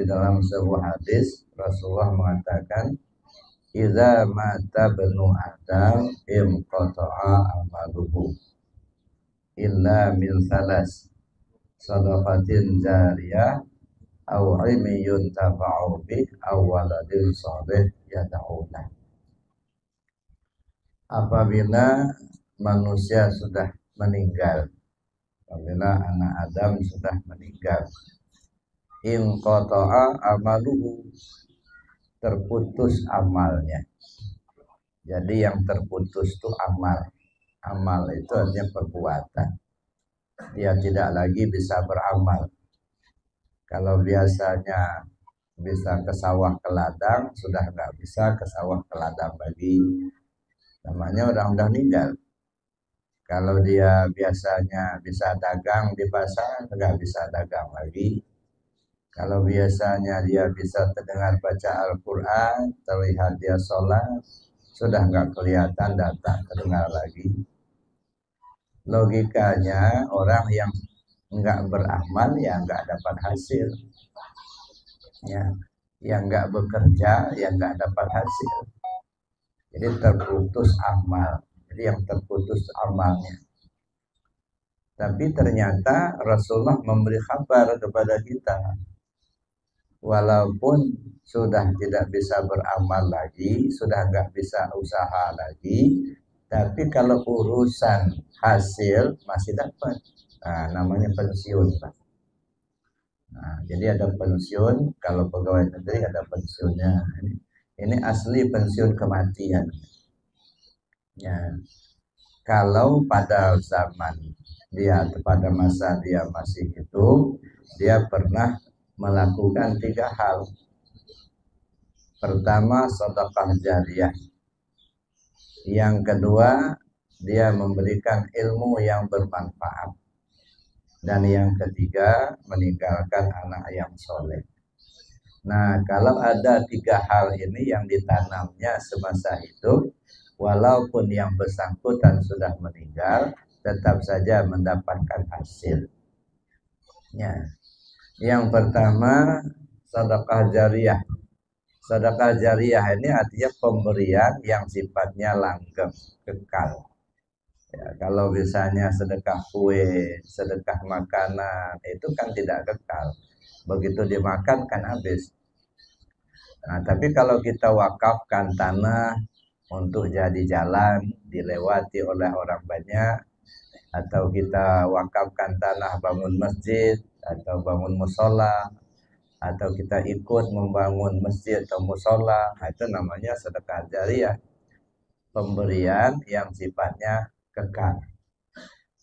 dalam sebuah hadis Rasulullah mengatakan, "Idza mata banu Adam inqata'a amaluhu illa min salas, sadaqatin jariyah aw ilmin yuntafa'u bih aw waladin shalih yad'u lahu." Apabila manusia sudah meninggal, apabila anak Adam sudah meninggal, inqata'a amaluhu, terputus amalnya. Jadi yang terputus itu amal. Amal itu artinya perbuatan. Dia tidak lagi bisa beramal. Kalau biasanya bisa ke sawah ke ladang, sudah nggak bisa ke sawah ke ladang lagi. Namanya orang udah meninggal. Kalau dia biasanya bisa dagang di pasar, nggak bisa dagang lagi. Kalau biasanya dia bisa terdengar baca Al-Quran, terlihat dia sholat, sudah nggak kelihatan datang terdengar lagi. Logikanya orang yang nggak beramal ya nggak dapat hasil. Ya, yang nggak bekerja ya nggak dapat hasil. Jadi terputus amal. Jadi yang terputus amalnya. Tapi ternyata Rasulullah memberi kabar kepada kita, walaupun sudah tidak bisa beramal lagi, sudah nggak bisa usaha lagi, tapi kalau urusan hasil masih dapat. Nah, namanya pensiun, Pak. Nah, jadi ada pensiun, kalau pegawai negeri ada pensiunnya. Ini asli pensiun kematian. Ya, kalau pada zaman dia, pada masa dia masih hidup, dia pernah melakukan 3 hal. Pertama, sedekah jariyah. Yang kedua, dia memberikan ilmu yang bermanfaat. Dan yang ketiga, meninggalkan anak yang soleh. Nah, kalau ada 3 hal ini yang ditanamnya semasa hidup, walaupun yang bersangkutan sudah meninggal, tetap saja mendapatkan hasil. Ya. Yang pertama, sedekah jariyah. Sedekah jariyah ini artinya pemberian yang sifatnya langgeng, kekal. Ya, kalau misalnya sedekah kue, sedekah makanan, itu kan tidak kekal. Begitu dimakan kan habis. Nah, tapi kalau kita wakafkan tanah untuk jadi jalan dilewati oleh orang banyak, atau kita wakafkan tanah bangun masjid atau bangun musola, atau kita ikut membangun masjid atau musola, itu namanya sedekah jariyah, pemberian yang sifatnya kekal.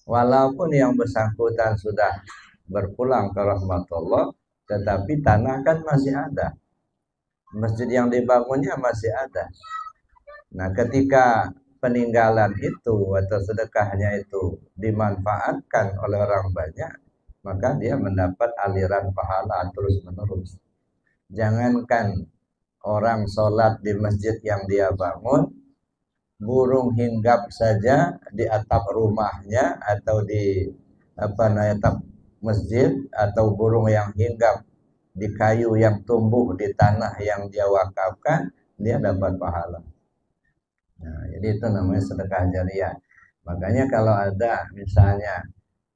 Walaupun yang bersangkutan sudah berpulang ke rahmatullah, tetapi tanah kan masih ada, masjid yang dibangunnya masih ada. Nah, ketika peninggalan itu atau sedekahnya itu dimanfaatkan oleh orang banyak, maka dia mendapat aliran pahala terus menerus. Jangankan orang sholat di masjid yang dia bangun, burung hinggap saja di atap rumahnya atau di atap masjid, atau burung yang hinggap di kayu yang tumbuh di tanah yang dia wakafkan, dia dapat pahala. Nah, jadi itu namanya sedekah jariyah. Makanya kalau ada misalnya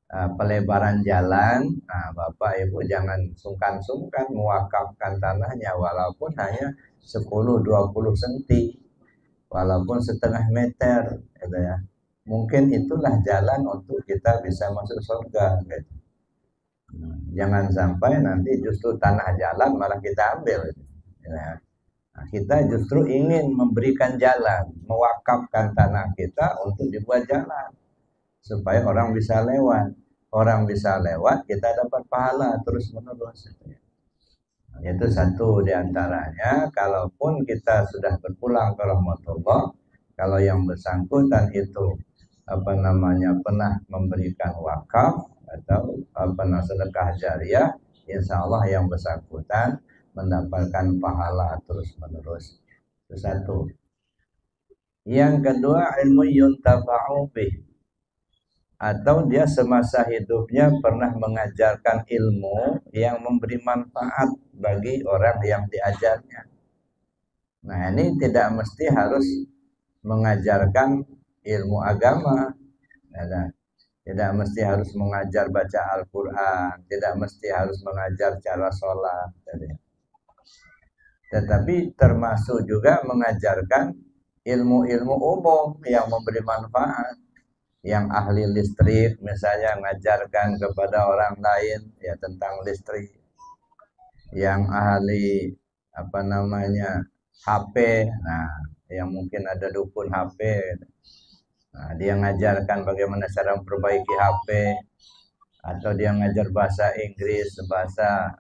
pelebaran jalan, nah Bapak Ibu jangan sungkan-sungkan mewakafkan tanahnya, walaupun hanya 10-20 cm, walaupun setengah meter, gitu ya. Mungkin itulah jalan untuk kita bisa masuk surga, gitu. Jangan sampai nanti justru tanah jalan malah kita ambil, gitu ya. Nah, kita justru ingin memberikan jalan, mewakafkan tanah kita untuk dibuat jalan, supaya orang bisa lewat. Orang bisa lewat, kita dapat pahala terus menerus. Nah, itu satu diantaranya. Kalaupun kita sudah berpulang ke rahmatullah, kalau yang bersangkutan itu pernah memberikan wakaf atau sedekah jariyah, insya Allah yang bersangkutan mendapatkan pahala terus menerus. Itu satu. Yang kedua, ilmu yuntafa'u bih. atau dia semasa hidupnya pernah mengajarkan ilmu yang memberi manfaat bagi orang yang diajarnya. Nah, ini tidak mesti harus mengajarkan ilmu agama, ya, tidak mesti harus mengajar baca Al-Quran, tidak mesti harus mengajar cara sholat, tetapi termasuk juga mengajarkan ilmu-ilmu umum yang memberi manfaat. Yang ahli listrik misalnya mengajarkan kepada orang lain ya tentang listrik. Yang ahli HP, nah yang mungkin ada dukun HP, nah, dia mengajarkan bagaimana cara memperbaiki HP, atau dia mengajar bahasa Inggris, bahasa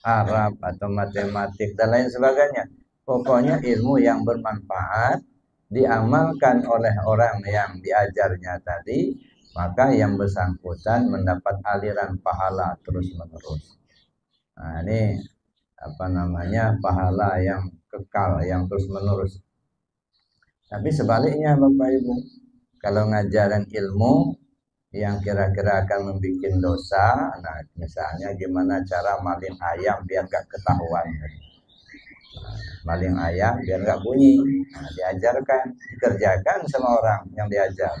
Arab atau matematik dan lain sebagainya. Pokoknya ilmu yang bermanfaat diamalkan oleh orang yang diajarnya tadi, maka yang bersangkutan mendapat aliran pahala terus menerus. Nah, ini pahala yang kekal, yang terus menerus. Tapi sebaliknya Bapak Ibu, kalau ngajarin ilmu yang kira-kira akan membuat dosa, nah misalnya gimana cara maling ayam biar gak ketahuan. Maling ayam biar nggak bunyi, nah, diajarkan, dikerjakan sama orang yang diajar.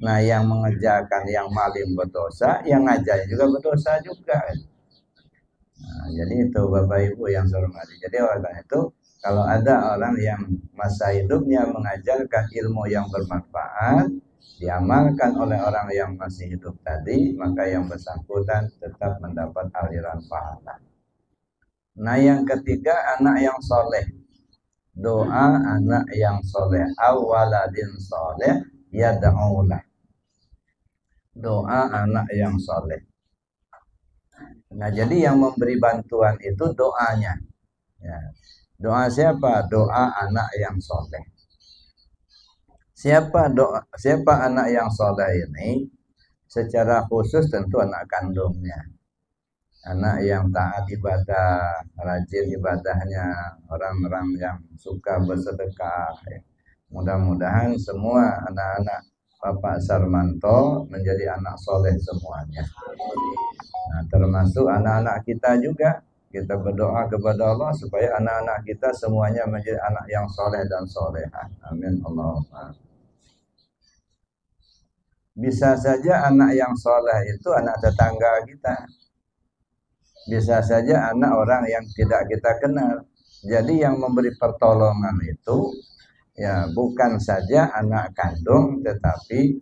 Nah, yang mengerjakan yang maling berdosa, yang ngajar juga berdosa juga. Nah, jadi itu Bapak Ibu yang saya hormati. Jadi oleh itu, kalau ada orang yang masa hidupnya mengajarkan ilmu yang bermanfaat, diamalkan oleh orang yang masih hidup tadi, maka yang bersangkutan tetap mendapat aliran pahala. Nah, yang ketiga, anak yang soleh. Doa anak yang soleh. Awaladin soleh yad'ulah. Doa anak yang soleh. Nah, jadi yang memberi bantuan itu doanya. Ya. Doa siapa? Doa anak yang soleh. Siapa anak yang soleh ini? Secara khusus tentu anak kandungnya. Anak yang taat ibadah, rajin ibadahnya, orang-orang yang suka bersedekah. Mudah-mudahan semua anak-anak Bapak Sarmanto menjadi anak soleh semuanya. Nah, termasuk anak-anak kita juga. Kita berdoa kepada Allah supaya anak-anak kita semuanya menjadi anak yang soleh dan solehah. Amin Allahumma. Bisa saja anak yang soleh itu anak tetangga kita. Bisa saja anak orang yang tidak kita kenal. Jadi yang memberi pertolongan itu ya bukan saja anak kandung, tetapi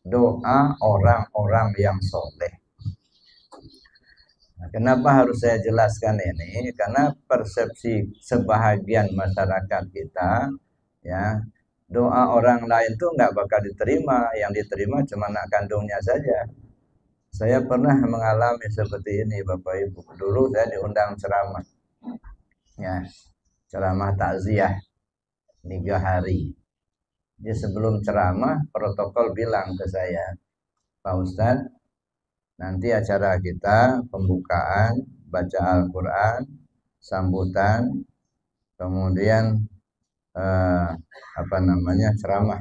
doa orang-orang yang soleh. Nah, kenapa harus saya jelaskan ini? Karena persepsi sebahagian masyarakat kita, ya doa orang lain tuh nggak bakal diterima. Yang diterima cuma anak kandungnya saja. Saya pernah mengalami seperti ini Bapak Ibu. Dulu saya diundang ceramah. Ya, ceramah takziah 3 hari. Jadi sebelum ceramah protokol bilang ke saya, Pak Ustadz, nanti acara kita pembukaan, baca Al-Quran, sambutan, kemudian ceramah.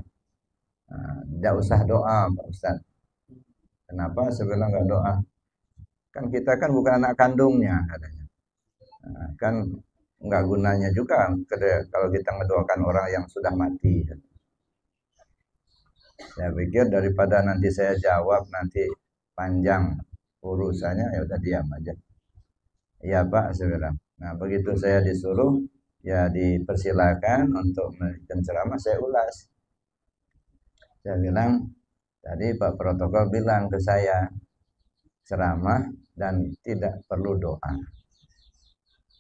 Tidak usah doa Pak Ustadz. Kenapa sebenarnya nggak doa? Kan kita kan bukan anak kandungnya katanya. Nah, kan nggak gunanya juga kalau kita mendoakan orang yang sudah mati. Saya pikir daripada nanti saya jawab nanti panjang urusannya, ya udah diam aja. Iya Pak, saya bilang. Nah, begitu saya disuruh, ya dipersilakan untuk memberikan ceramah, saya ulas. Saya bilang, tadi Pak Protokol bilang ke saya, ceramah dan tidak perlu doa.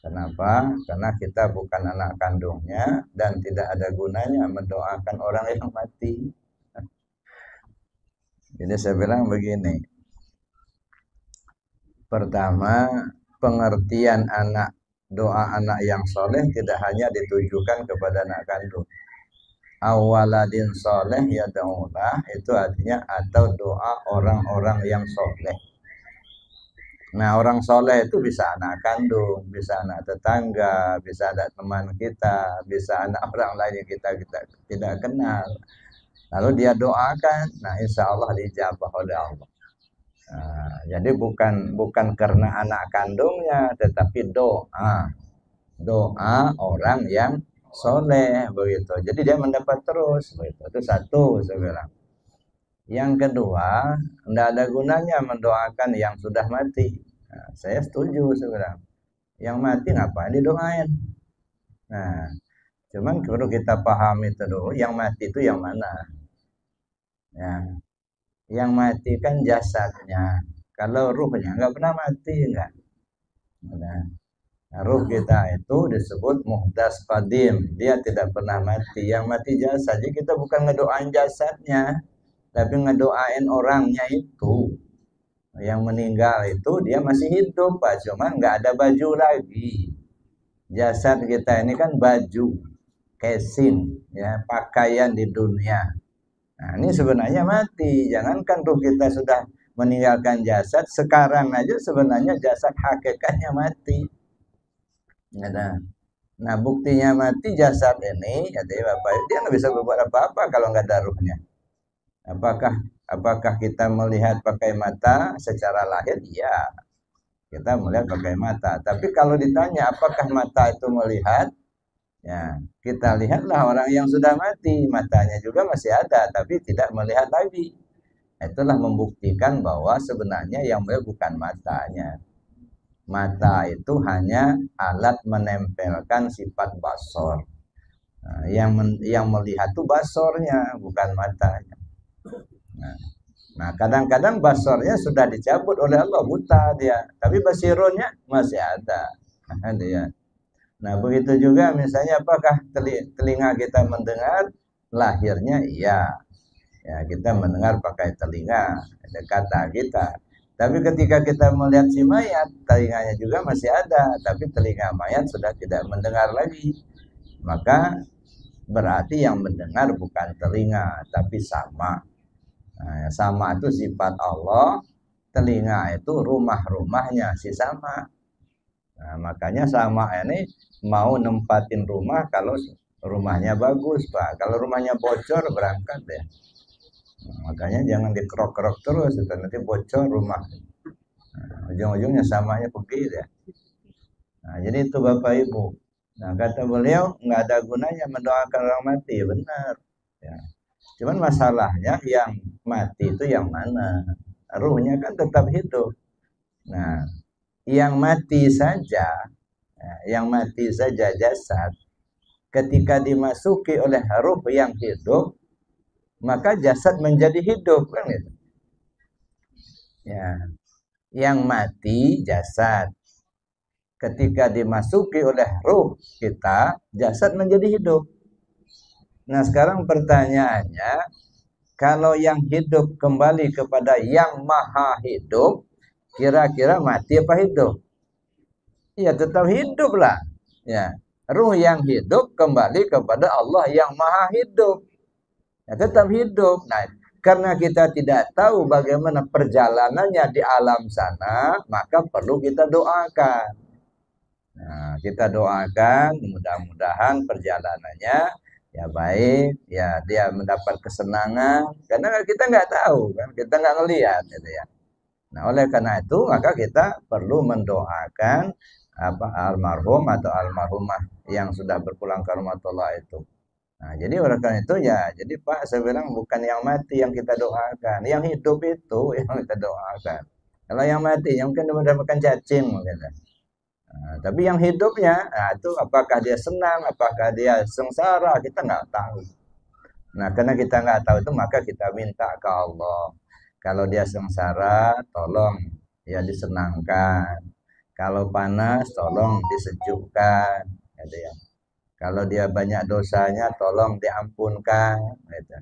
Kenapa? Karena kita bukan anak kandungnya dan tidak ada gunanya mendoakan orang yang mati. Jadi saya bilang begini. Pertama, pengertian doa anak yang soleh tidak hanya ditujukan kepada anak kandung. Awaladin soleh yad'ulah, itu artinya atau doa orang-orang yang soleh. Nah, orang soleh itu bisa anak kandung, bisa anak tetangga, bisa anak teman kita, bisa anak orang lain yang kita tidak kenal. lalu dia doakan, nah insya Allah dijabah oleh Allah. Nah, jadi bukan karena anak kandungnya, tetapi doa orang yang soleh begitu. Jadi dia mendapat terus begitu. Itu satu saya bilang. Yang kedua, tidak ada gunanya mendoakan yang sudah mati. Nah, saya setuju sebenarnya. Yang mati ngapain didoain? Nah, cuman perlu kita pahami itu dulu, yang mati itu yang mana? Ya, yang mati kan jasadnya. Kalau ruhnya nggak pernah mati, enggak. Nah, ruh kita itu disebut muhdas qadim. Dia tidak pernah mati. Yang mati jasad. Jadi kita bukan ngedoain jasadnya, tapi ngedoain orangnya itu. Yang meninggal itu dia masih hidup, Pak. Cuman nggak ada baju lagi. Jasad kita ini kan baju, casing, ya, pakaian di dunia. Nah, ini sebenarnya mati. Jangankan ruh kita sudah meninggalkan jasad, sekarang aja sebenarnya jasad hakikatnya mati. Nah, buktinya mati jasad ini, ya Bapak, dia nggak bisa berbuat apa-apa kalau nggak ada ruhnya. Apakah kita melihat pakai mata secara lahir? Iya, kita melihat pakai mata. Tapi kalau ditanya apakah mata itu melihat, ya kita lihatlah orang yang sudah mati, matanya juga masih ada, tapi tidak melihat lagi. Itulah membuktikan bahwa sebenarnya yang melihat bukan matanya. Mata itu hanya alat menempelkan sifat basor. Nah, yang melihat itu basornya, bukan matanya. Nah, kadang-kadang basornya sudah dicabut oleh Allah, buta dia, tapi basironnya masih ada. Nah, begitu juga misalnya apakah telinga kita mendengar? Lahirnya iya. Ya, kita mendengar pakai telinga, ada kata kita. Tapi ketika kita melihat si mayat, telinganya juga masih ada, tapi telinga mayat sudah tidak mendengar lagi. Maka berarti yang mendengar bukan telinga, tapi sama. Nah, sama itu sifat Allah, telinga itu rumah-rumahnya si sama. Nah, makanya sama ini mau nempatin rumah kalau rumahnya bagus, Pak. Kalau rumahnya bocor berangkat ya. Nah, makanya jangan dikerok-kerok terus, nanti bocor rumah. Nah, ujung-ujungnya samanya pergi ya. Nah, jadi itu Bapak Ibu. Nah, kata beliau nggak ada gunanya mendoakan orang mati, benar. Ya. Cuman masalahnya yang mati itu yang mana? Ruhnya kan tetap hidup. Nah, yang mati saja jasad, ketika dimasuki oleh ruh yang hidup, maka jasad menjadi hidup, kan gitu. Ya, yang mati jasad, ketika dimasuki oleh ruh kita, jasad menjadi hidup. Nah, sekarang pertanyaannya, kalau yang hidup kembali kepada yang maha hidup, kira-kira mati apa hidup? Ya tetap hidup lah. Ya, ruh yang hidup kembali kepada Allah yang maha hidup. Ya, tetap hidup. Nah, karena kita tidak tahu bagaimana perjalanannya di alam sana, maka perlu kita doakan. Nah, kita doakan mudah-mudahan perjalanannya ya baik, ya dia mendapat kesenangan, karena kita nggak tahu kan, kita nggak ngelihat gitu ya. Nah, oleh karena itu maka kita perlu mendoakan almarhum atau almarhumah yang sudah berpulang ke rahmatullah itu. Nah, jadi oleh karena itu ya, jadi Pak saya bilang bukan yang mati yang kita doakan, yang hidup itu yang kita doakan. Kalau yang mati yang mungkin mendapatkan cacing mungkin. Nah, tapi yang hidupnya, nah itu apakah dia senang, apakah dia sengsara, kita nggak tahu. Nah, karena kita nggak tahu itu, maka kita minta ke Allah. Kalau dia sengsara, tolong ya disenangkan. Kalau panas, tolong disejukkan. Gitu ya. Kalau dia banyak dosanya, tolong diampunkan. Gitu.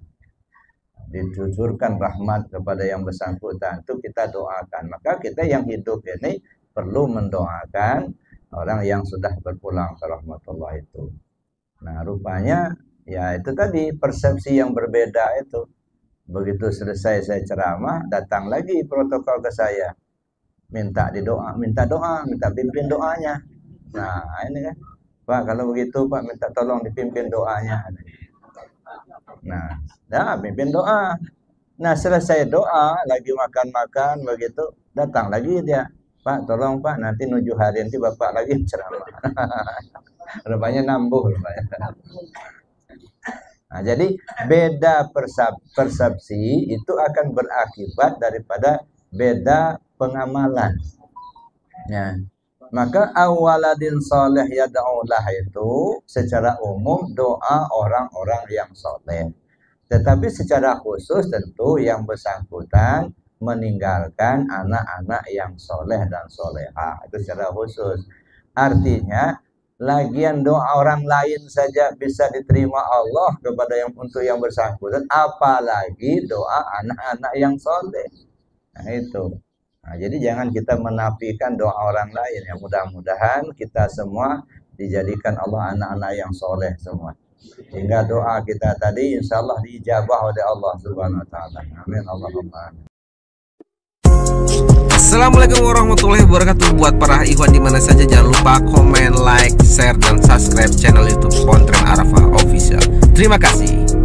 Dituturkan rahmat kepada yang bersangkutan, itu kita doakan. Maka kita yang hidup ini perlu mendoakan orang yang sudah berpulang ke rahmatullah itu. Nah, rupanya ya itu tadi persepsi yang berbeda itu. Begitu selesai saya ceramah, datang lagi protokol ke saya. Minta doa, minta pimpin doanya. Nah, ini kan. Pak, kalau begitu Pak minta tolong dipimpin doanya. Nah, pimpin doa. Nah, selesai doa, lagi makan-makan begitu, datang lagi dia. Pak, tolong Pak, nanti nuju hari nanti Bapak lagi ceramah. Rupanya nambah rupanya. Nah, jadi beda persepsi itu akan berakibat daripada beda pengamalan. Ya. Maka awaladin soleh yad'ulah itu secara umum doa orang-orang yang soleh. Tetapi secara khusus tentu yang bersangkutan meninggalkan anak-anak yang soleh dan soleha. Itu secara khusus. Artinya lagian doa orang lain saja bisa diterima Allah kepada untuk yang bersangkutan, apalagi doa anak-anak yang soleh. Nah itu. Nah, jadi jangan kita menafikan doa orang lain. Ya, mudah-mudahan kita semua dijadikan Allah anak-anak yang soleh semua. Sehingga doa kita tadi insya Allah diijabah oleh Allah Subhanahu Wa Taala. Amin Allahumma. Assalamualaikum warahmatullahi wabarakatuh. Buat para ikhwan di mana saja, jangan lupa komen, like, share, dan subscribe channel YouTube Pontren Arafah Official. Terima kasih.